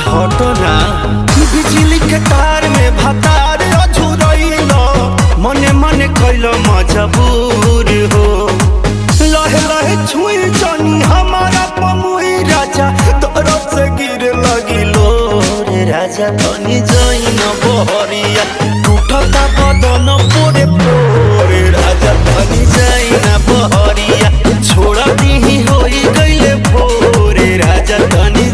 हटना बिजली के तार में भतार अझुरैलो मने मने कैलो मजबूर हो लहे लहे छुई जानी हमारा पमुई राजा तोरो से गिर लगिलो रे राजा तनी जाइन बहरिया टूटता बदन पोरे पोरे राजा तनी जाइन बहरिया छोड़ा दी होई गइले भोरे राजा तनी